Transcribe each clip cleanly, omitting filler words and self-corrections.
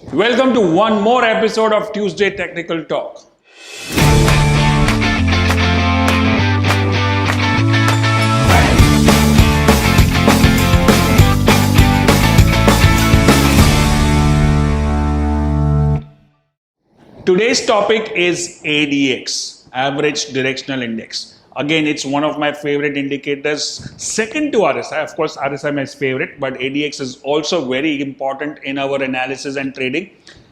Welcome to one more episode of Tuesday Technical Talk. Today's topic is ADX, Average Directional Index. Again, it's one of my favorite indicators, second to RSI. Of course, RSI is my favorite, but ADX is also very important in our analysis and trading.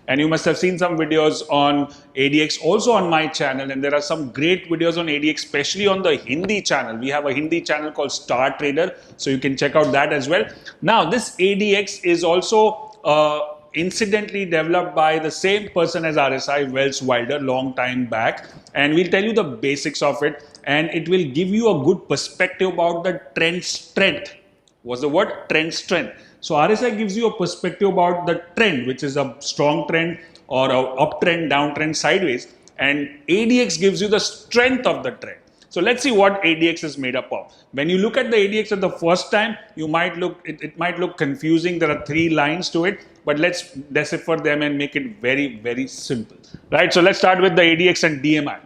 And you must have seen some videos on ADX also on my channel, and there are some great videos on ADX, especially on the Hindi channel. We have a Hindi channel called Star Trader, so you can check out that as well. Now, this ADX is also incidentally developed by the same person as RSI, Wells Wilder, long time back, and we'll tell you the basics of it, and it will give you a good perspective about the trend strength. What's the word? Trend strength. So RSI gives you a perspective about the trend, which is a strong trend or a uptrend, downtrend, sideways, and ADX gives you the strength of the trend. So let's see what ADX is made up of. When you look at the ADX at the first time, it might look confusing. There are three lines to it, but let's decipher them and make it very, very simple. Right? So let's start with the ADX and DMI.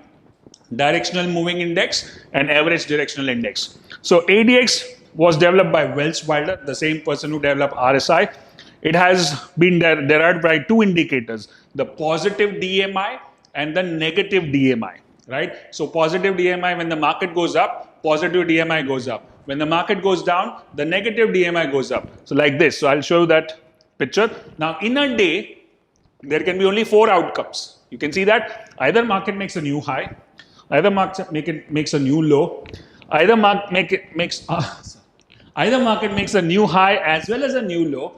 Directional Moving Index and Average Directional Index. So ADX was developed by Wells Wilder, the same person who developed RSI. It has been derived by two indicators, the positive DMI and the negative DMI. Right? So positive DMI, when the market goes up, positive DMI goes up. When the market goes down, the negative DMI goes up. So like this. So I'll show you that picture. Now in a day, there can be only four outcomes. You can see that either market makes a new high, either market makes a new low, either market makes a new high as well as a new low,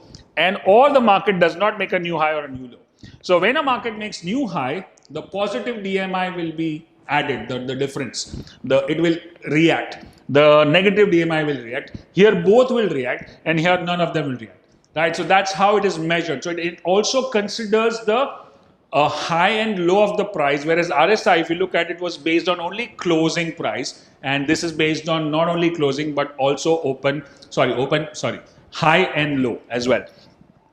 or the market does not make a new high or a new low. So when a market makes new high, the positive DMI will be added, the difference. It will react. The negative DMI will react. Here both will react, and here none of them will react. Right? So that's how it is measured. So it also considers the high and low of the price, whereas RSI, if you look at it, was based on only closing price, and this is based on not only closing but also high and low as well.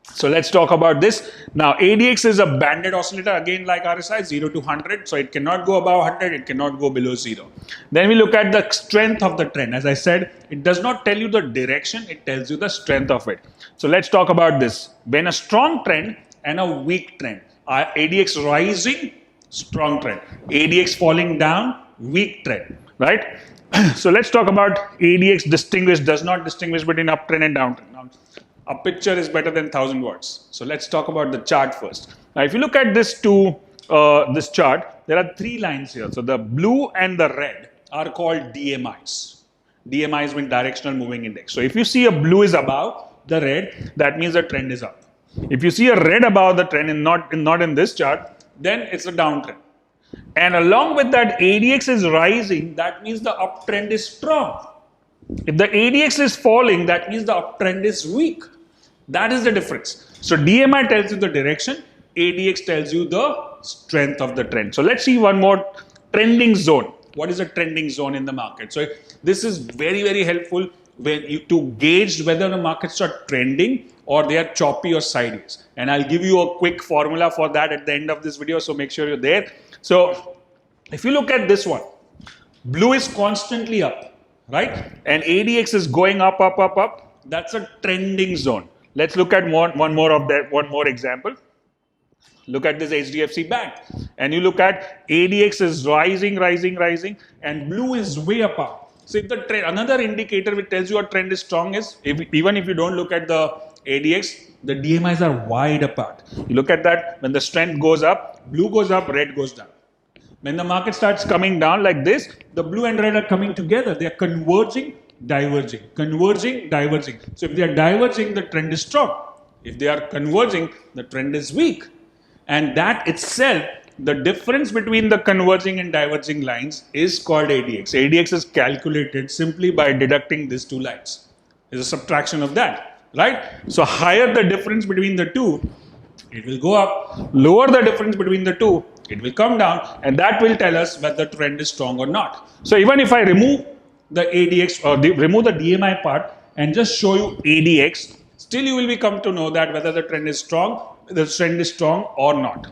So let's talk about this. Now ADX is a banded oscillator, again like RSI, 0 to 100. So it cannot go above 100, it cannot go below 0. Then we look at the strength of the trend. As I said, it does not tell you the direction, it tells you the strength of it. So let's talk about this. When a strong trend and a weak trend, ADX rising, strong trend. ADX falling down, weak trend. Right? So let's talk about ADX does not distinguish between uptrend and downtrend. Now, a picture is better than 1,000 words. So let's talk about the chart first. Now, if you look at this chart, there are three lines here. So the blue and the red are called DMIs. DMIs mean Directional Moving Index. So if you see a blue is above the red, that means the trend is up. If you see a red above the trend and not in this chart, then it's a downtrend. And along with that, ADX is rising, that means the uptrend is strong. If the ADX is falling, that means the uptrend is weak. That is the difference. So DMI tells you the direction, ADX tells you the strength of the trend. So let's see one more trending zone. What is a trending zone in the market? So this is very, very helpful to gauge whether the markets are trending or they are choppy or sideways. And I'll give you a quick formula for that at the end of this video, so make sure you're there. So if you look at this one, blue is constantly up, right? And ADX is going up, up, up, up. That's a trending zone. Let's look at one more example. Look at this HDFC Bank, and you look at ADX is rising, rising, rising, and blue is way apart. So if the trend, another indicator which tells you a trend is strong is, even if you don't look at the ADX, the DMIs are wide apart. You look at that, when the strength goes up, blue goes up, red goes down. When the market starts coming down like this, the blue and red are coming together. They are converging, diverging, converging, diverging. So if they are diverging, the trend is strong. If they are converging, the trend is weak. And that itself, the difference between the converging and diverging lines is called ADX. ADX is calculated simply by deducting these two lines. There's a subtraction of that, right? So higher the difference between the two, it will go up. Lower the difference between the two, it will come down, and that will tell us whether the trend is strong or not. So even if I remove the ADX or remove the DMI part and just show you ADX, still you will come to know that whether the trend is strong the trend is strong or not.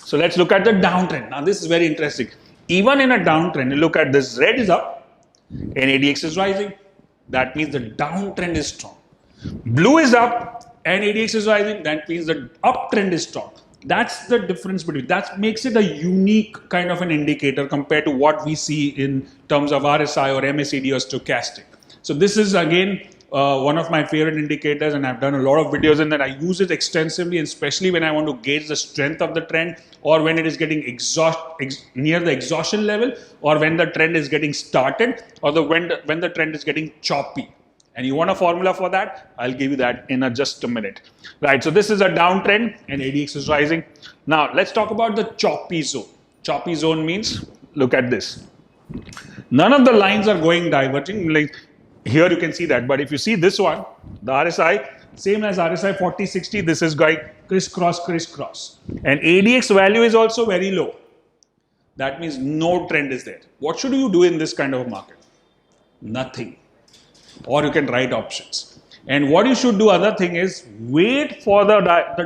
So let's look at the downtrend. Now this is very interesting. Even in a downtrend, you look at this, red is up and ADX is rising. That means the downtrend is strong. Blue is up and ADX is rising. That means the uptrend is strong. That's the difference between, that makes it a unique kind of an indicator compared to what we see in terms of RSI or MACD or stochastic. So this is again one of my favorite indicators, and I've done a lot of videos in that. I use it extensively, and especially when I want to gauge the strength of the trend, or when it is getting near the exhaustion level, or when the trend is getting started, or when the trend is getting choppy. And you want a formula for that? I'll give you that in just a minute. Right, so this is a downtrend and ADX is rising. Now let's talk about the choppy zone. Choppy zone means, look at this. None of the lines are going diverging. Like here you can see that, but if you see this one, the RSI, same as RSI 4060, this is going crisscross, crisscross. And ADX value is also very low. That means no trend is there. What should you do in this kind of a market? Nothing. Or you can write options. And what you should do, other thing is, wait for the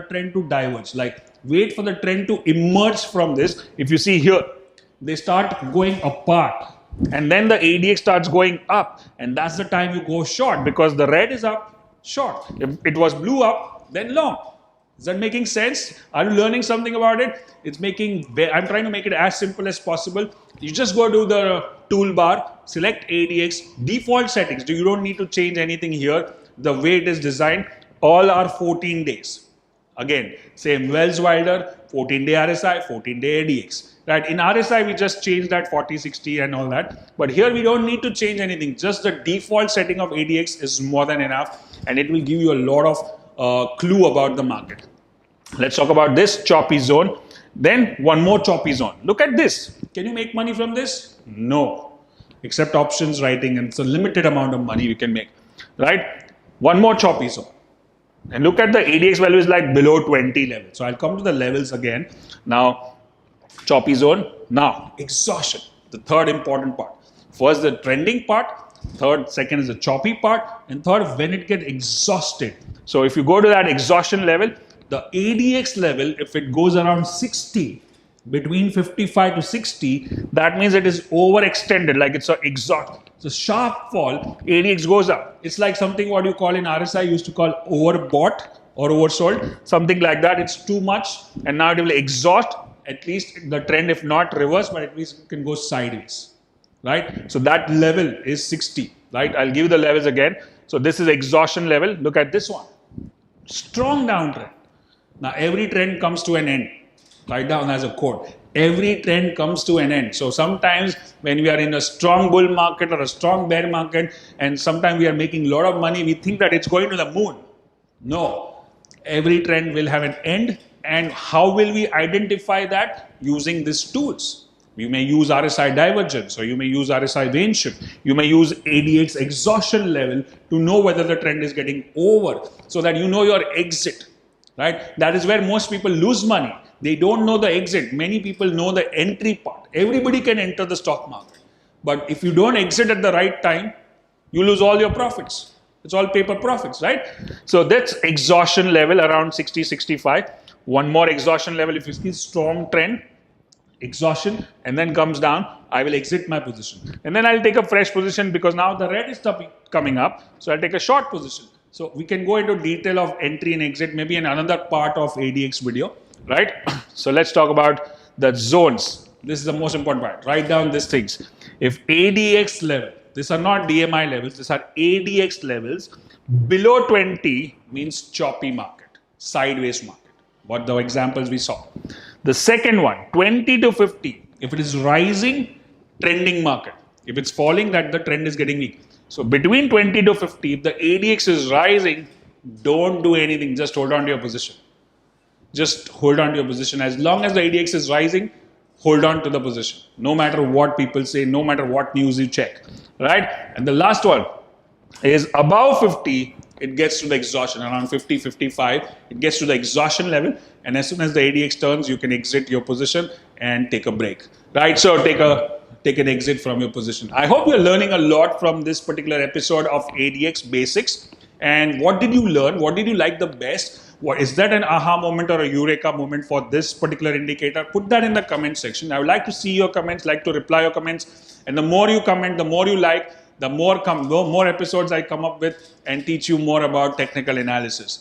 trend to diverge. Like wait for the trend to emerge from this. If you see here, they start going apart. And then the ADX starts going up, and that's the time you go short, because the red is up, short. If it was blue up, then long. Is that making sense? Are you learning something about it? I'm trying to make it as simple as possible. You just go to the toolbar, select ADX, default settings. You don't need to change anything here. The way it is designed, all are 14 days. Again, same Wells Wilder, 14-day RSI, 14-day ADX. Right? In RSI, we just changed that 40, 60 and all that. But here we don't need to change anything. Just the default setting of ADX is more than enough, and it will give you a lot of clue about the market. Let's talk about this choppy zone. Then one more choppy zone. Look at this. Can you make money from this? No. Except options writing, and it's a limited amount of money you can make. Right? One more choppy zone. And look at the ADX value is like below 20 level. So I'll come to the levels again. Now, choppy zone. Now, exhaustion, the third important part. First, the trending part. Second is the choppy part. And third, when it gets exhausted. So if you go to that exhaustion level, the ADX level, if it goes around 60, between 55 to 60, that means it is overextended, like it's a sharp fall, ADX goes up. It's like something what you call in RSI, used to call overbought or oversold, something like that. It's too much, and now it will exhaust, at least the trend, if not reverse, but at least it can go sideways, right? So that level is 60, right? I'll give you the levels again. So this is exhaustion level. Look at this one. Strong downtrend. Now every trend comes to an end. Write down as a quote. Every trend comes to an end. So sometimes when we are in a strong bull market or a strong bear market, and sometimes we are making a lot of money, we think that it's going to the moon. No. Every trend will have an end. And how will we identify that? Using these tools. You may use RSI divergence, or you may use RSI range shift. You may use ADX exhaustion level to know whether the trend is getting over, so that you know your exit. Right? That is where most people lose money. They don't know the exit. Many people know the entry part. Everybody can enter the stock market. But if you don't exit at the right time, you lose all your profits. It's all paper profits, right? So that's exhaustion level around 60, 65. One more exhaustion level, if you see strong trend, exhaustion, and then comes down, I will exit my position. And then I'll take a fresh position, because now the red is coming up. So I'll take a short position. So we can go into detail of entry and exit, maybe in another part of ADX video, right? So let's talk about the zones. This is the most important part. Write down these things. If ADX level, these are not DMI levels, these are ADX levels, below 20 means choppy market, sideways market. What the examples we saw. The second one, 20 to 50, if it is rising, trending market. If it's falling, that the trend is getting weak. So between 20 to 50, if the ADX is rising, don't do anything, just hold on to your position. Just hold on to your position. As long as the ADX is rising, hold on to the position. No matter what people say, no matter what news you check, right? And the last one is above 50, it gets to the exhaustion, around 50, 55, it gets to the exhaustion level, and as soon as the ADX turns, you can exit your position and take a break, right? So take an exit from your position. I hope you're learning a lot from this particular episode of ADX Basics. And what did you learn? What did you like the best? What is that, an aha moment or a eureka moment for this particular indicator? Put that in the comment section. I would like to see your comments, like to reply your comments. And the more you comment, the more you like, the more episodes I come up with and teach you more about technical analysis.